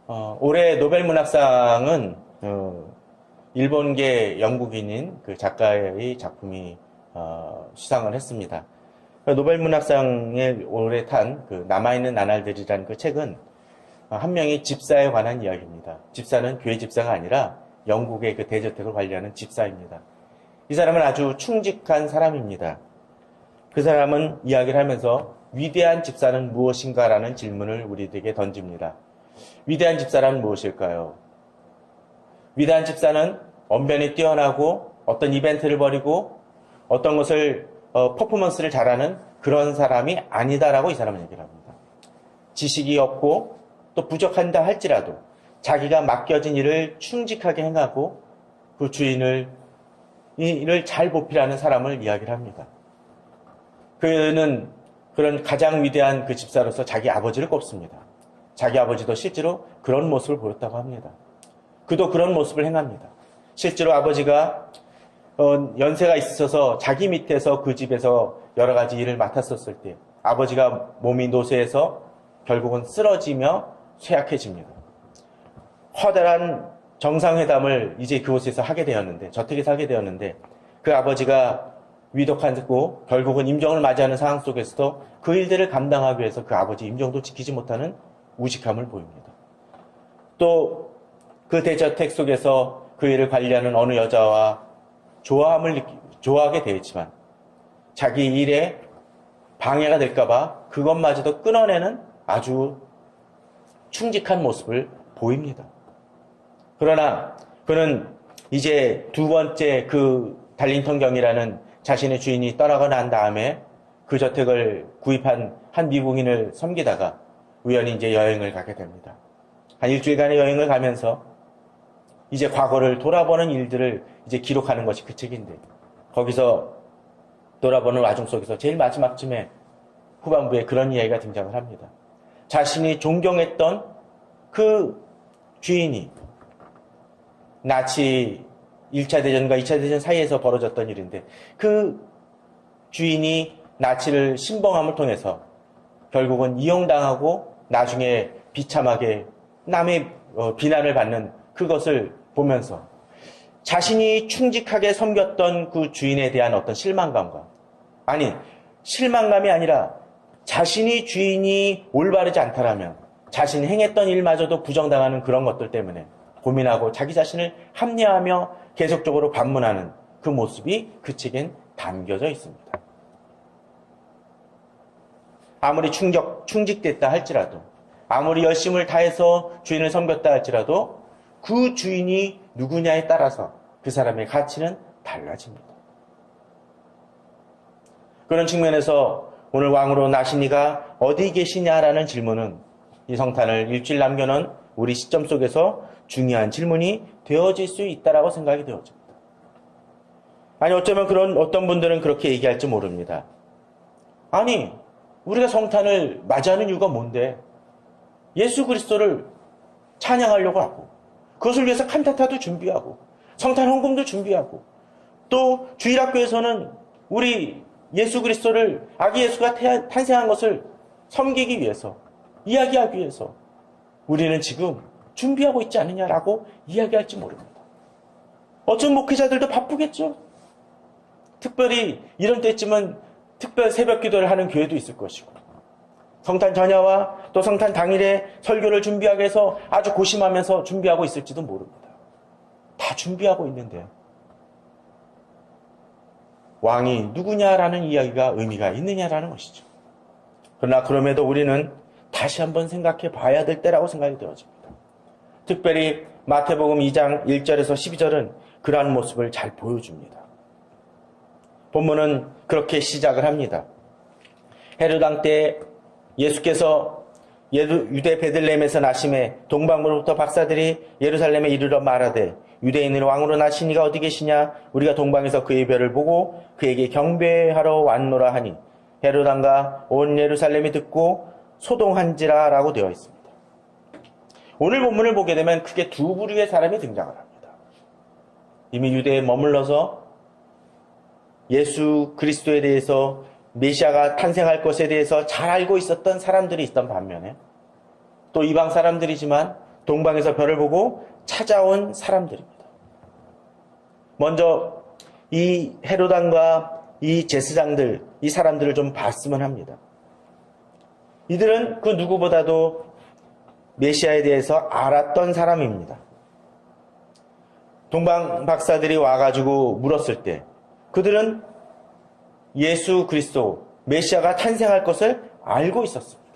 올해 노벨 문학상은 일본계 영국인인 그 작가의 작품이 수상을 했습니다. 노벨 문학상에 올해 탄 그 남아있는 나날들이라는 그 책은 한 명의 집사에 관한 이야기입니다. 집사는 교회 집사가 아니라 영국의 그 대저택을 관리하는 집사입니다. 이 사람은 아주 충직한 사람입니다. 그 사람은 이야기를 하면서 위대한 집사는 무엇인가라는 질문을 우리에게 던집니다. 위대한 집사란 무엇일까요? 위대한 집사는 언변이 뛰어나고 어떤 이벤트를 벌이고 어떤 것을 퍼포먼스를 잘하는 그런 사람이 아니다라고 이 사람은 얘기를 합니다. 지식이 없고 또 부족한다 할지라도 자기가 맡겨진 일을 충직하게 행하고 그 주인을 일을 잘 보필하는 사람을 이야기를 합니다. 그는 그런 가장 위대한 그 집사로서 자기 아버지를 꼽습니다. 자기 아버지도 실제로 그런 모습을 보였다고 합니다. 그도 그런 모습을 행합니다. 실제로 아버지가 연세가 있어서 자기 밑에서 그 집에서 여러 가지 일을 맡았었을 때 아버지가 몸이 노쇠해서 결국은 쓰러지며 쇠약해집니다. 커다란 정상회담을 이제 그곳에서 하게 되었는데, 저택에서 하게 되었는데, 그 아버지가 위독하고 결국은 임종을 맞이하는 상황 속에서도 그 일들을 감당하기 위해서 그 아버지 임종도 지키지 못하는 우직함을 보입니다. 또 그 대저택 속에서 그 일을 관리하는 어느 여자와 좋아하게 되었지만 자기 일에 방해가 될까봐 그것마저도 끊어내는 아주 충직한 모습을 보입니다. 그러나 그는 이제 두 번째 그 달링턴 경이라는 자신의 주인이 떠나고 난 다음에 그 저택을 구입한 한 미국인을 섬기다가 우연히 이제 여행을 가게 됩니다. 한 일주일간의 여행을 가면서 이제 과거를 돌아보는 일들을 이제 기록하는 것이 그 책인데, 거기서 돌아보는 와중 속에서 제일 마지막쯤에 후반부에 그런 이야기가 등장을 합니다. 자신이 존경했던 그 주인이 나치 1차 대전과 2차 대전 사이에서 벌어졌던 일인데, 그 주인이 나치를 신봉함을 통해서 결국은 이용당하고 나중에 비참하게 남의 비난을 받는 그것을 보면서 자신이 충직하게 섬겼던 그 주인에 대한 어떤 실망감과, 아니 실망감이 아니라 자신이 주인이 올바르지 않다라면 자신이 행했던 일마저도 부정당하는 그런 것들 때문에 고민하고 자기 자신을 합리화하며 계속적으로 반문하는 그 모습이 그 책엔 담겨져 있습니다. 아무리 충직됐다 할지라도, 아무리 열심을 다해서 주인을 섬겼다 할지라도 그 주인이 누구냐에 따라서 그 사람의 가치는 달라집니다. 그런 측면에서 오늘 왕으로 나신 이가 어디 계시냐라는 질문은 이 성탄을 일주일 남겨놓은 우리 시점 속에서 중요한 질문이 되어질 수 있다라고 생각이 되어집니다. 아니 어쩌면 어떤 분들은 그렇게 얘기할지 모릅니다. 아니 우리가 성탄을 맞이하는 이유가 뭔데? 예수 그리스도를 찬양하려고 하고 그것을 위해서 칸타타도 준비하고 성탄 헌금도 준비하고 또 주일학교에서는 우리 예수 그리스도를 아기 예수가 탄생한 것을 섬기기 위해서 이야기하기 위해서 우리는 지금 준비하고 있지 않느냐라고 이야기할지 모릅니다. 어떤 목회자들도 바쁘겠죠. 특별히 이런 때쯤은 특별 새벽 기도를 하는 교회도 있을 것이고 성탄 전야와 또 성탄 당일에 설교를 준비하기 위해서 아주 고심하면서 준비하고 있을지도 모릅니다. 다 준비하고 있는데 왕이 누구냐라는 이야기가 의미가 있느냐라는 것이죠. 그러나 그럼에도 우리는 다시 한번 생각해 봐야 될 때라고 생각이 되어집니다. 특별히 마태복음 2장 1절에서 12절은 그러한 모습을 잘 보여줍니다. 본문은 그렇게 시작을 합니다. 헤롯 왕 때 예수께서 유대 베들레헴에서 나심에 동방으로부터 박사들이 예루살렘에 이르러 말하되 유대인의 왕으로 나신 이가 어디 계시냐? 우리가 동방에서 그의 별을 보고 그에게 경배하러 왔노라 하니 헤롯 왕과 온 예루살렘이 듣고 소동한지라 라고 되어 있습니다. 오늘 본문을 보게 되면 크게 두 부류의 사람이 등장을 합니다. 이미 유대에 머물러서 예수 그리스도에 대해서 메시아가 탄생할 것에 대해서 잘 알고 있었던 사람들이 있던 반면에 또 이방 사람들이지만 동방에서 별을 보고 찾아온 사람들입니다. 먼저 이 헤로당과 이 제사장들, 이 사람들을 좀 봤으면 합니다. 이들은 그 누구보다도 메시아에 대해서 알았던 사람입니다. 동방 박사들이 와가지고 물었을 때 그들은 예수 그리스도 메시아가 탄생할 것을 알고 있었습니다.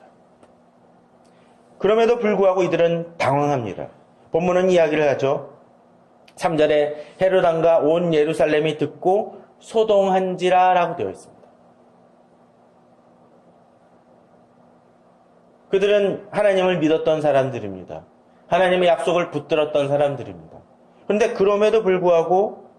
그럼에도 불구하고 이들은 당황합니다. 본문은 이야기를 하죠. 3절에 헤로당과 온 예루살렘이 듣고 소동한지라 라고 되어 있습니다. 그들은 하나님을 믿었던 사람들입니다. 하나님의 약속을 붙들었던 사람들입니다. 그런데 그럼에도 불구하고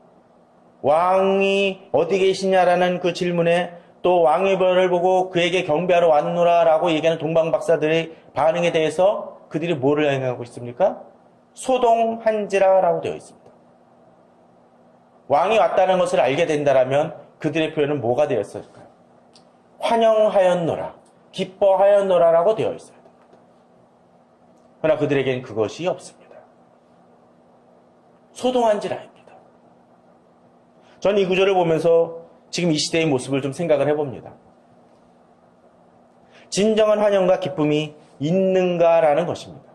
왕이 어디 계시냐라는 그 질문에 또 왕의 별을 보고 그에게 경배하러 왔노라 라고 얘기하는 동방박사들의 반응에 대해서 그들이 뭐를 행하고 있습니까? 소동한지라 라고 되어 있습니다. 왕이 왔다는 것을 알게 된다면 그들의 표현은 뭐가 되었을까요? 환영하였노라, 기뻐하였노라 라고 되어 있어야 됩니다. 그러나 그들에겐 그것이 없습니다. 소동한지라입니다. 전 이 구절을 보면서 지금 이 시대의 모습을 좀 생각을 해봅니다. 진정한 환영과 기쁨이 있는가라는 것입니다.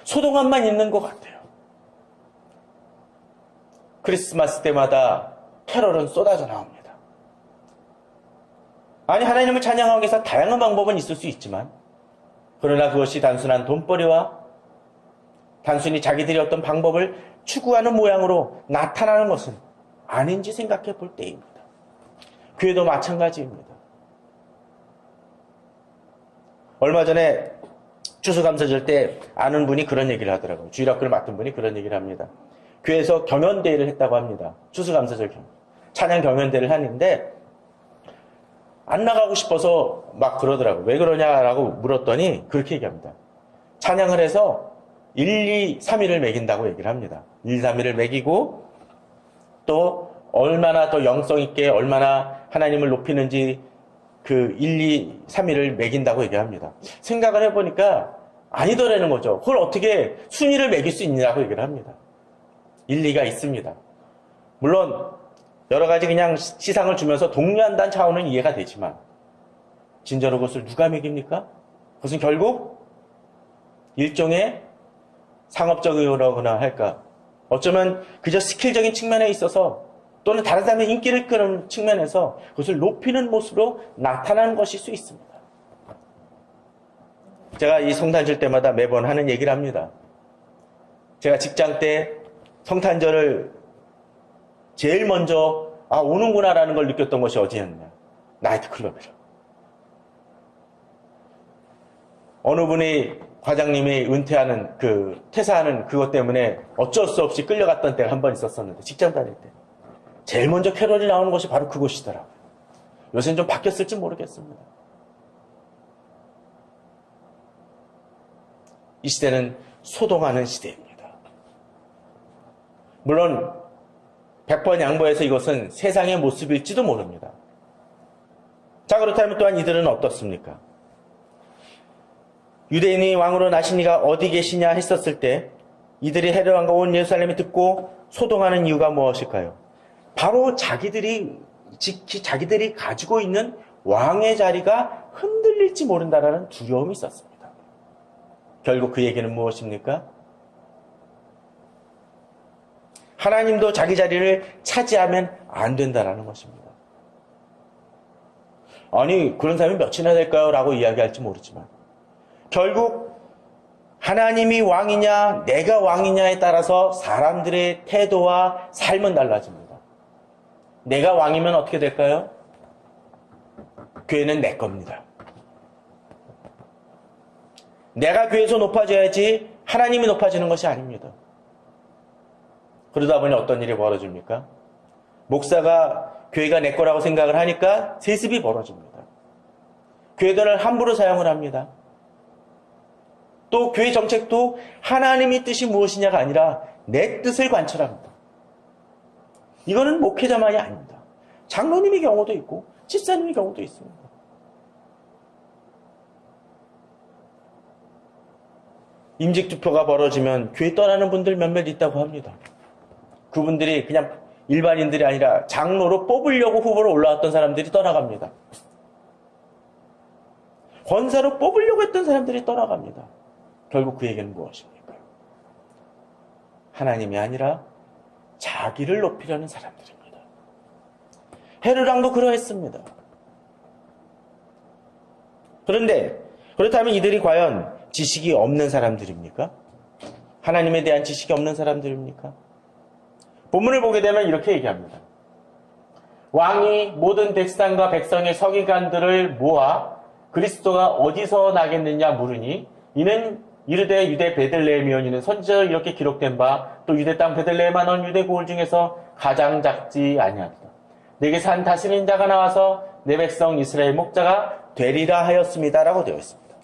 소동함만 있는 것 같아요. 크리스마스 때마다 캐럴은 쏟아져 나옵니다. 아니, 하나님을 찬양하기 위해서 다양한 방법은 있을 수 있지만 그러나 그것이 단순한 돈벌이와 단순히 자기들이 어떤 방법을 추구하는 모양으로 나타나는 것은 아닌지 생각해 볼 때입니다. 교회도 마찬가지입니다. 얼마 전에 추수감사절 때 아는 분이 그런 얘기를 하더라고요. 주일학교를 맡은 분이 그런 얘기를 합니다. 교회에서 경연대회를 했다고 합니다. 추수감사절 찬양 경연대회를 하는데 안 나가고 싶어서 막 그러더라고요. 왜 그러냐라고 물었더니 그렇게 얘기합니다. 찬양을 해서 1, 2, 3일을 매긴다고 얘기를 합니다. 1, 2, 3일을 매기고 또 얼마나 더 영성 있게 얼마나 하나님을 높이는지 그 1, 2, 3일을 매긴다고 얘기합니다. 생각을 해보니까 아니더라는 거죠. 그걸 어떻게 순위를 매길 수 있냐고 얘기를 합니다. 일리가 있습니다. 물론 여러 가지 그냥 시상을 주면서 독려한다는 차원은 이해가 되지만 진짜로 그것을 누가 매깁니까? 그것은 결국 일종의 상업적이라거나 할까 어쩌면 그저 스킬적인 측면에 있어서 또는 다른 사람의 인기를 끄는 측면에서 그것을 높이는 모습으로 나타나는 것일 수 있습니다. 제가 이 성탄절 때마다 매번 하는 얘기를 합니다. 제가 직장 때 성탄절을 제일 먼저 오는구나라는 걸 느꼈던 것이 어디였냐? 나이트클럽이죠. 어느 분이 과장님이 은퇴하는 퇴사하는 그것 때문에 어쩔 수 없이 끌려갔던 때가 한 번 있었었는데 직장 다닐 때 제일 먼저 캐럴이 나오는 것이 바로 그곳이더라고요. 요새는 좀 바뀌었을지 모르겠습니다. 이 시대는 소동하는 시대입니다. 물론 100번 양보해서 이것은 세상의 모습일지도 모릅니다. 자, 그렇다면 또한 이들은 어떻습니까? 유대인이 왕으로 나신 이가 어디 계시냐 했었을 때 이들이 헤롯 왕과 온 예루살렘이 듣고 소동하는 이유가 무엇일까요? 바로 자기들이 가지고 있는 왕의 자리가 흔들릴지 모른다라는 두려움이 있었습니다. 결국 그 얘기는 무엇입니까? 하나님도 자기 자리를 차지하면 안 된다라는 것입니다. 아니, 그런 사람이 몇이나 될까요? 라고 이야기할지 모르지만 결국 하나님이 왕이냐 내가 왕이냐에 따라서 사람들의 태도와 삶은 달라집니다. 내가 왕이면 어떻게 될까요? 교회는 내 겁니다. 내가 교회에서 높아져야지 하나님이 높아지는 것이 아닙니다. 그러다 보니 어떤 일이 벌어집니까? 목사가 교회가 내 거라고 생각을 하니까 세습이 벌어집니다. 교회들을 함부로 사용을 합니다. 또 교회 정책도 하나님의 뜻이 무엇이냐가 아니라 내 뜻을 관철합니다. 이거는 목회자만이 아닙니다. 장로님의 경우도 있고 집사님의 경우도 있습니다. 임직투표가 벌어지면 교회 떠나는 분들 몇몇 있다고 합니다. 그분들이 그냥 일반인들이 아니라 장로로 뽑으려고 후보로 올라왔던 사람들이 떠나갑니다. 권사로 뽑으려고 했던 사람들이 떠나갑니다. 결국 그 얘기는 무엇입니까? 하나님이 아니라 자기를 높이려는 사람들입니다. 헤롯 왕도 그러했습니다. 그런데 그렇다면 이들이 과연 지식이 없는 사람들입니까? 하나님에 대한 지식이 없는 사람들입니까? 본문을 보게 되면 이렇게 얘기합니다. 왕이 모든 백성과 백성의 서기관들을 모아 그리스도가 어디서 나겠느냐 물으니 이는 이르되 유대 베들레헴이오니는 선지자로 이렇게 기록된 바 또 유대 땅 베들레헴 안온 유대 고을 중에서 가장 작지 아니하도다. 내게서 한 다스리는 자가 나와서 내 백성 이스라엘 목자가 되리라 하였습니다. 라고 되어 있습니다.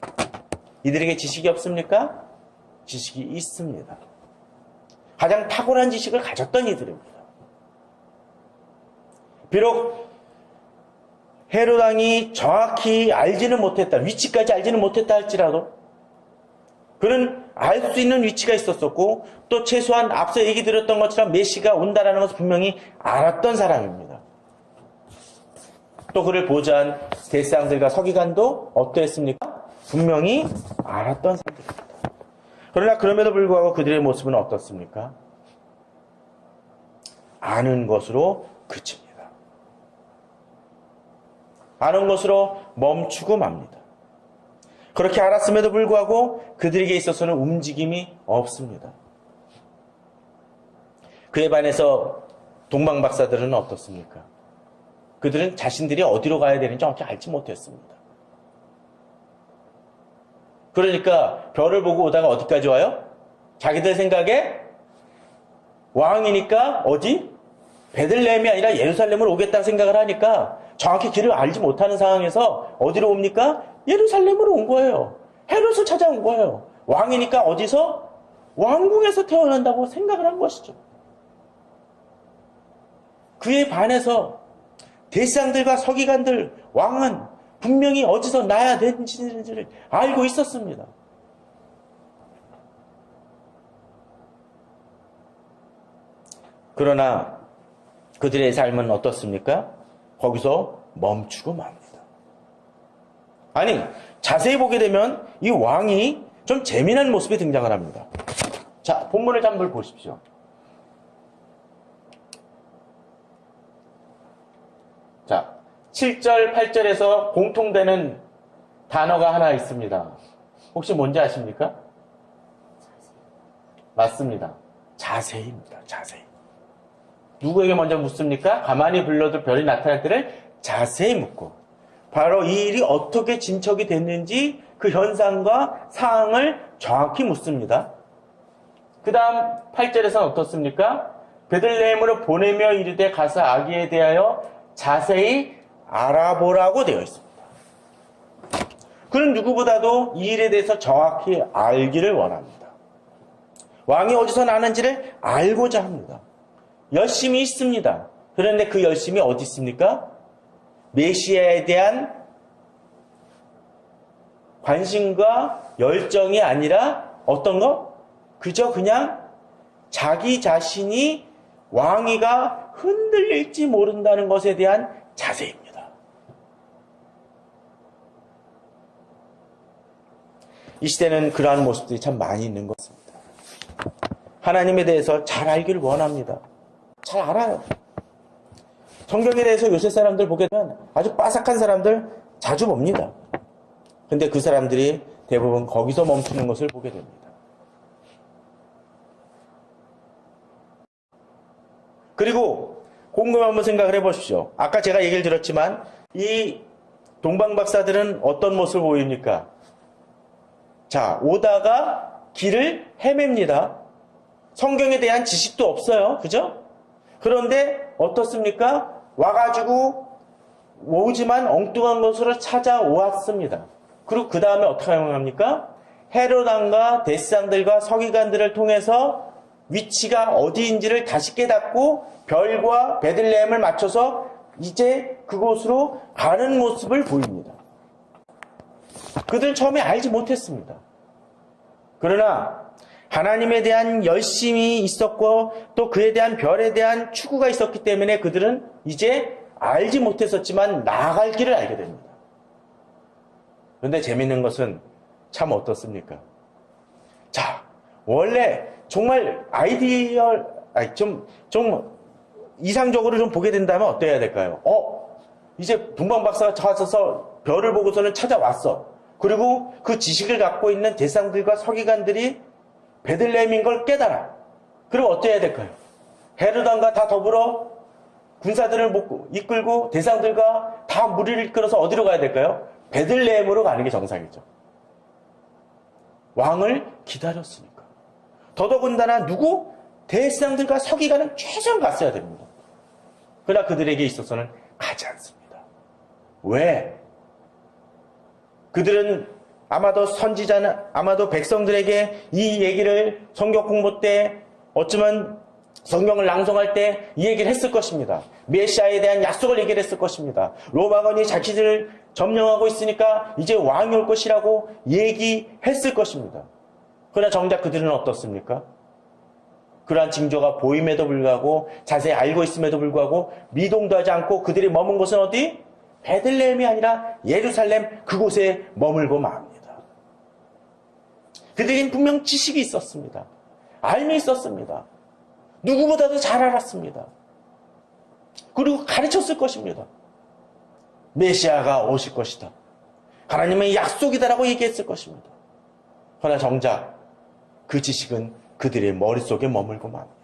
이들에게 지식이 없습니까? 지식이 있습니다. 가장 탁월한 지식을 가졌던 이들입니다. 비록 헤롯 왕이 정확히 알지는 못했다, 위치까지 알지는 못했다 할지라도 그는 알 수 있는 위치가 있었었고 또 최소한 앞서 얘기 드렸던 것처럼 메시가 온다라는 것을 분명히 알았던 사람입니다. 또 그를 보좌한 대상들과 서기관도 어떠했습니까? 분명히 알았던 사람들입니다. 그러나 그럼에도 불구하고 그들의 모습은 어떻습니까? 아는 것으로 그칩니다. 아는 것으로 멈추고 맙니다. 그렇게 알았음에도 불구하고 그들에게 있어서는 움직임이 없습니다. 그에 반해서 동방박사들은 어떻습니까? 그들은 자신들이 어디로 가야 되는지 정확히 알지 못했습니다. 그러니까 별을 보고 오다가 어디까지 와요? 자기들 생각에 왕이니까 어디? 베들레헴이 아니라 예루살렘으로 오겠다는 생각을 하니까 정확히 길을 알지 못하는 상황에서 어디로 옵니까? 예루살렘으로 온 거예요. 헤롯을 찾아온 거예요. 왕이니까 어디서? 왕궁에서 태어난다고 생각을 한 것이죠. 그에 반해서 대상들과 서기관들, 왕은 분명히 어디서 나야 되는지를 알고 있었습니다. 그러나 그들의 삶은 어떻습니까? 거기서 멈추고 맙니다. 아니, 자세히 보게 되면 이 왕이 좀 재미난 모습이 등장을 합니다. 자, 본문을 한번 보십시오. 자, 7절, 8절에서 공통되는 단어가 하나 있습니다. 혹시 뭔지 아십니까? 맞습니다. 자세히입니다. 자세히. 누구에게 먼저 묻습니까? 가만히 불러도 별이 나타날 때를 자세히 묻고 바로 이 일이 어떻게 진척이 됐는지 그 현상과 상황을 정확히 묻습니다. 그 다음 8절에서는 어떻습니까? 베들레헴으로 보내며 이르되 가서 아기에 대하여 자세히 알아보라고 되어 있습니다. 그는 누구보다도 이 일에 대해서 정확히 알기를 원합니다. 왕이 어디서 나는지를 알고자 합니다. 열심히 있습니다. 그런데 그 열심이 어디 있습니까? 메시아에 대한 관심과 열정이 아니라 어떤 거? 그저 그냥 자기 자신이 왕위가 흔들릴지 모른다는 것에 대한 자세입니다. 이 시대는 그러한 모습들이 참 많이 있는 것 같습니다. 하나님에 대해서 잘 알기를 원합니다. 잘 알아요. 성경에 대해서 요새 사람들 보게 되면 아주 빠삭한 사람들 자주 봅니다. 근데 그 사람들이 대부분 거기서 멈추는 것을 보게 됩니다. 그리고 곰곰이 한번 생각을 해보십시오. 아까 제가 얘기를 들었지만 이 동방박사들은 어떤 모습을 보입니까? 자, 오다가 길을 헤맵니다. 성경에 대한 지식도 없어요. 그죠? 그런데 어떻습니까? 와가지고 오지만 엉뚱한 곳으로 찾아오았습니다. 그리고 그 다음에 어떻게 합니까? 헤롯 왕과 대상들과 서기관들을 통해서 위치가 어디인지를 다시 깨닫고 별과 베들레헴을 맞춰서 이제 그곳으로 가는 모습을 보입니다. 그들은 처음에 알지 못했습니다. 그러나 하나님에 대한 열심이 있었고 또 그에 대한 별에 대한 추구가 있었기 때문에 그들은 이제 알지 못했었지만 나아갈 길을 알게 됩니다. 그런데 재밌는 것은 참 어떻습니까? 자, 원래 정말 좀 이상적으로 좀 보게 된다면 어때야 될까요? 이제 동방박사가 찾아서 별을 보고서는 찾아왔어. 그리고 그 지식을 갖고 있는 대상들과 서기관들이 베들레헴인 걸 깨달아. 그리고 어때야 될까요? 헤롯 왕과 다 더불어 군사들을 이끌고 대상들과 다 무리를 이끌어서 어디로 가야 될까요? 베들레헴으로 가는 게 정상이죠. 왕을 기다렸으니까. 더더군다나 누구? 대상들과 서기관은 최소한 갔어야 됩니다. 그러나 그들에게 있어서는 가지 않습니다. 왜? 그들은 아마도 선지자는 아마도 백성들에게 이 얘기를 성경 공부 때 어쩌면 성경을 낭송할 때 이 얘기를 했을 것입니다. 메시아에 대한 약속을 얘기를 했을 것입니다. 로마군이 자기들을 점령하고 있으니까 이제 왕이 올 것이라고 얘기했을 것입니다. 그러나 정작 그들은 어떻습니까? 그러한 징조가 보임에도 불구하고 자세히 알고 있음에도 불구하고 미동도 하지 않고 그들이 머문 곳은 어디? 베들레헴이 아니라 예루살렘 그곳에 머물고 맙니다. 그들은 분명 지식이 있었습니다. 알미 있었습니다. 누구보다도 잘 알았습니다. 그리고 가르쳤을 것입니다. 메시아가 오실 것이다. 하나님의 약속이다라고 얘기했을 것입니다. 그러나 정작 그 지식은 그들의 머릿속에 머물고 맙니다.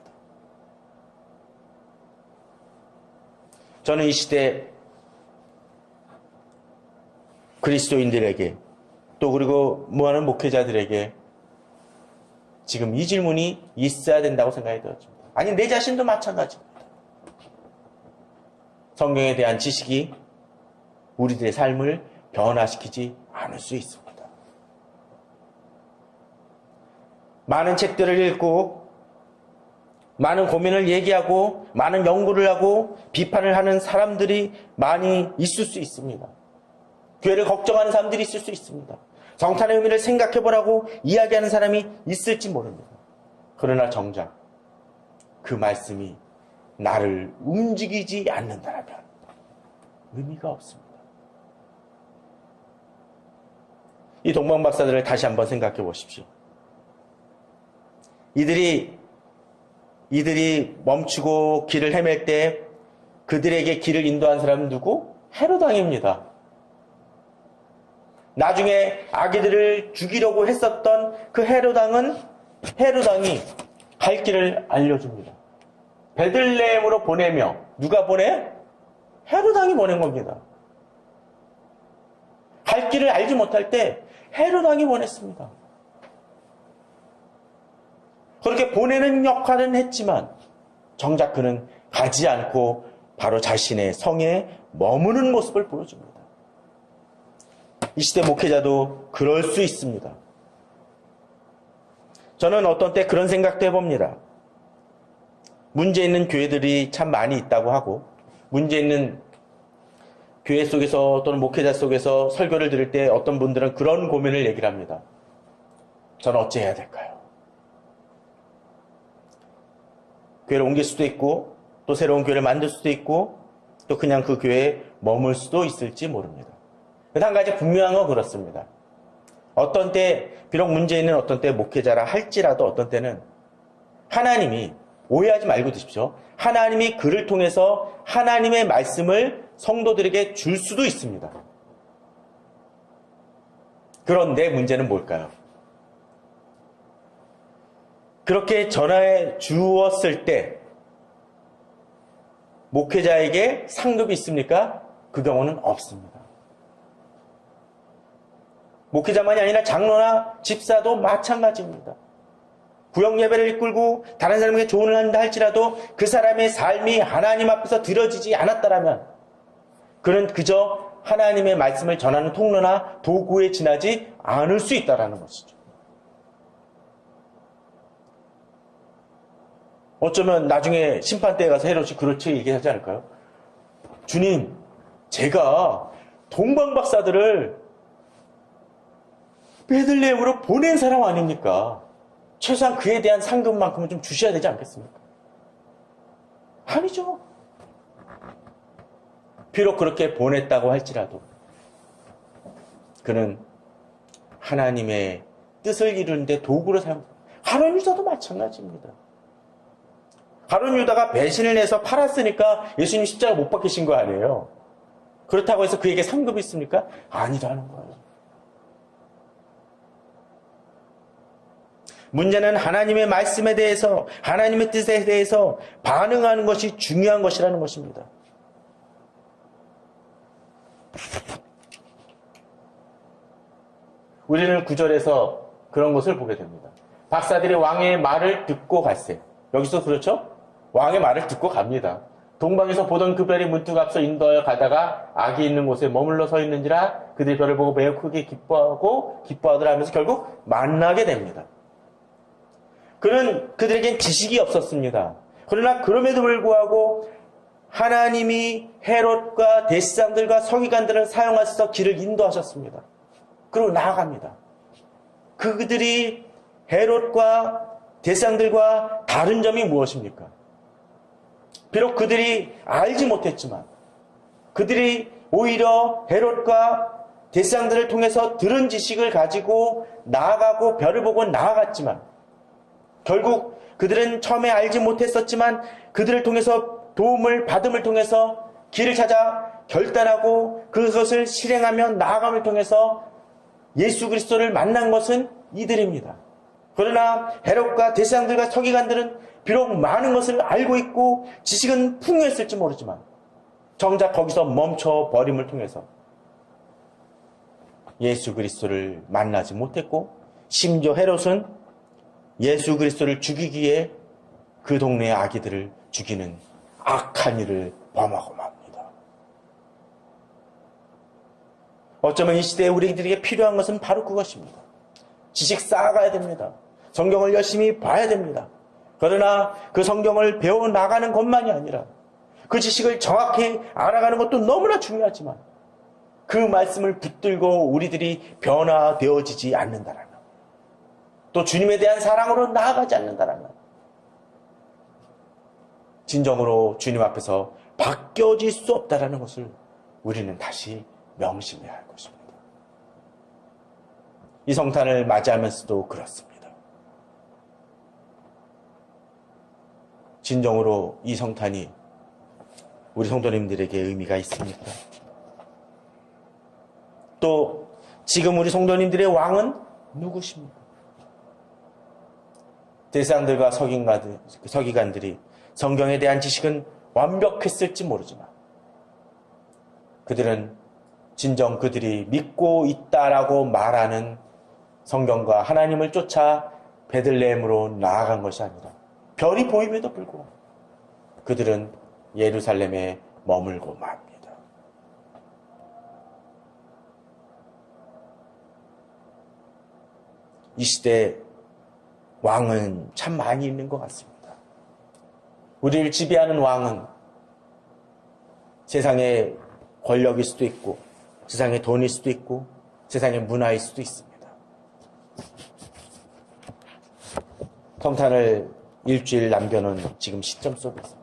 저는 이 시대 그리스도인들에게 또 그리고 무하는 목회자들에게 지금 이 질문이 있어야 된다고 생각이 들었습니다. 아니 내 자신도 마찬가지입니다. 성경에 대한 지식이 우리들의 삶을 변화시키지 않을 수 있습니다. 많은 책들을 읽고 많은 고민을 얘기하고 많은 연구를 하고 비판을 하는 사람들이 많이 있을 수 있습니다. 교회를 걱정하는 사람들이 있을 수 있습니다. 정탄의 의미를 생각해보라고 이야기하는 사람이 있을지 모릅니다. 그러나 정작 그 말씀이 나를 움직이지 않는다면 의미가 없습니다. 이 동방박사들을 다시 한번 생각해 보십시오. 이들이 멈추고 길을 헤맬 때 그들에게 길을 인도한 사람은 누구? 헤롯왕입니다. 나중에 아기들을 죽이려고 했었던 그 헤롯왕이 갈 길을 알려줍니다. 베들레헴으로 보내며 누가 보내? 헤롯왕이 보낸 겁니다. 갈 길을 알지 못할 때 헤롯왕이 보냈습니다. 그렇게 보내는 역할은 했지만 정작 그는 가지 않고 바로 자신의 성에 머무는 모습을 보여줍니다. 이 시대 목회자도 그럴 수 있습니다. 저는 어떤 때 그런 생각도 해봅니다. 문제 있는 교회들이 참 많이 있다고 하고 문제 있는 교회 속에서 또는 목회자 속에서 설교를 들을 때 어떤 분들은 그런 고민을 얘기를 합니다. 저는 어찌해야 될까요? 교회를 옮길 수도 있고 또 새로운 교회를 만들 수도 있고 또 그냥 그 교회에 머물 수도 있을지 모릅니다. 한 가지 분명한 건 그렇습니다. 어떤 때 비록 문제 있는 어떤 때 목회자라 할지라도 어떤 때는 하나님이 오해하지 말고 드십시오. 하나님이 그를 통해서 하나님의 말씀을 성도들에게 줄 수도 있습니다. 그런데 문제는 뭘까요? 그렇게 전해 주었을 때 목회자에게 상급이 있습니까? 그 경우는 없습니다. 목회자만이 아니라 장로나 집사도 마찬가지입니다. 구역 예배를 이끌고 다른 사람에게 조언을 한다 할지라도 그 사람의 삶이 하나님 앞에서 드려지지 않았다라면 그는 그저 하나님의 말씀을 전하는 통로나 도구에 지나지 않을 수 있다라는 것이죠. 어쩌면 나중에 심판대에 가서 헤롯이 그렇게 얘기하지 않을까요? 주님, 제가 동방박사들을 베들레헴으로 보낸 사람 아닙니까? 최소한 그에 대한 상급만큼은 좀 주셔야 되지 않겠습니까? 아니죠. 비록 그렇게 보냈다고 할지라도 그는 하나님의 뜻을 이루는데 도구로 가룟 유다도 마찬가지입니다. 가룟 유다가 배신을 해서 팔았으니까 예수님 십자가 못 박히신 거 아니에요. 그렇다고 해서 그에게 상급이 있습니까? 아니라는 거예요. 문제는 하나님의 말씀에 대해서, 하나님의 뜻에 대해서 반응하는 것이 중요한 것이라는 것입니다. 우리는 구절에서 그런 것을 보게 됩니다. 박사들이 왕의 말을 듣고 갔어요. 여기서 그렇죠? 왕의 말을 듣고 갑니다. 동방에서 보던 그 별이 문득 앞서 인도하여 가다가 악이 있는 곳에 머물러 서 있는지라 그들이 별을 보고 매우 크게 기뻐하더라 하면서 결국 만나게 됩니다. 그들에겐 지식이 없었습니다. 그러나 그럼에도 불구하고 하나님이 헤롯과 대제사장들과 서기관들을 사용하셔서 길을 인도하셨습니다. 그리고 나아갑니다. 그들이 헤롯과 대제사장들과 다른 점이 무엇입니까? 비록 그들이 알지 못했지만 그들이 오히려 헤롯과 대제사장들을 통해서 들은 지식을 가지고 나아가고 별을 보고 나아갔지만 결국 그들은 처음에 알지 못했었지만 그들을 통해서 도움을 받음을 통해서 길을 찾아 결단하고 그것을 실행하며 나아감을 통해서 예수 그리스도를 만난 것은 이들입니다. 그러나 헤롯과 대제사장들과 서기관들은 비록 많은 것을 알고 있고 지식은 풍요했을지 모르지만 정작 거기서 멈춰버림을 통해서 예수 그리스도를 만나지 못했고 심지어 헤롯은 예수 그리스도를 죽이기에 그 동네의 아기들을 죽이는 악한 일을 범하고 맙니다. 어쩌면 이 시대에 우리들에게 필요한 것은 바로 그것입니다. 지식 쌓아가야 됩니다. 성경을 열심히 봐야 됩니다. 그러나 그 성경을 배워나가는 것만이 아니라 그 지식을 정확히 알아가는 것도 너무나 중요하지만 그 말씀을 붙들고 우리들이 변화되어지지 않는다라면 또 주님에 대한 사랑으로 나아가지 않는다라면 진정으로 주님 앞에서 바뀌어질 수 없다라는 것을 우리는 다시 명심해야 할 것입니다. 이 성탄을 맞이하면서도 그렇습니다. 진정으로 이 성탄이 우리 성도님들에게 의미가 있습니까? 또 지금 우리 성도님들의 왕은 누구십니까? 대제사장들과 서기관들이 성경에 대한 지식은 완벽했을지 모르지만 그들은 진정 그들이 믿고 있다라고 말하는 성경과 하나님을 쫓아 베들레헴으로 나아간 것이 아니라 별이 보임에도 불구하고 그들은 예루살렘에 머물고 맙니다. 이 시대 왕은 참 많이 있는 것 같습니다. 우리를 지배하는 왕은 세상의 권력일 수도 있고 세상의 돈일 수도 있고 세상의 문화일 수도 있습니다. 성탄을 일주일 남겨놓은 지금 시점 속에서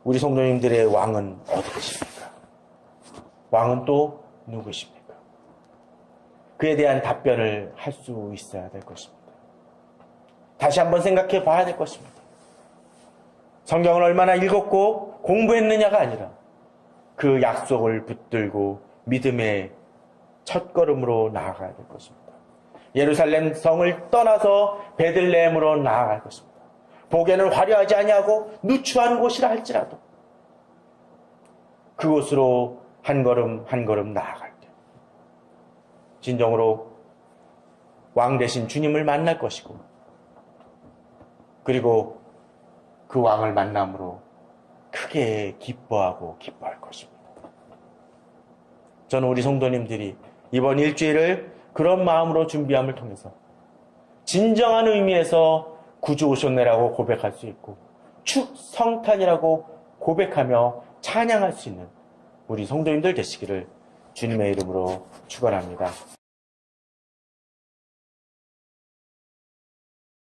우리 성도님들의 왕은 어디 계십니까? 왕은 또 누구십니까? 그에 대한 답변을 할 수 있어야 될 것입니다. 다시 한번 생각해 봐야 될 것입니다. 성경을 얼마나 읽었고 공부했느냐가 아니라 그 약속을 붙들고 믿음의 첫걸음으로 나아가야 될 것입니다. 예루살렘 성을 떠나서 베들레헴으로 나아갈 것입니다. 보기에는 화려하지 아니하고 누추한 곳이라 할지라도 그곳으로 한 걸음 한 걸음 나아갈 때 진정으로 왕 대신 주님을 만날 것이고 그리고 그 왕을 만남으로 크게 기뻐하고 기뻐할 것입니다. 저는 우리 성도님들이 이번 일주일을 그런 마음으로 준비함을 통해서 진정한 의미에서 구주 오셨네라고 고백할 수 있고 축성탄이라고 고백하며 찬양할 수 있는 우리 성도님들 되시기를 주님의 이름으로 축원합니다.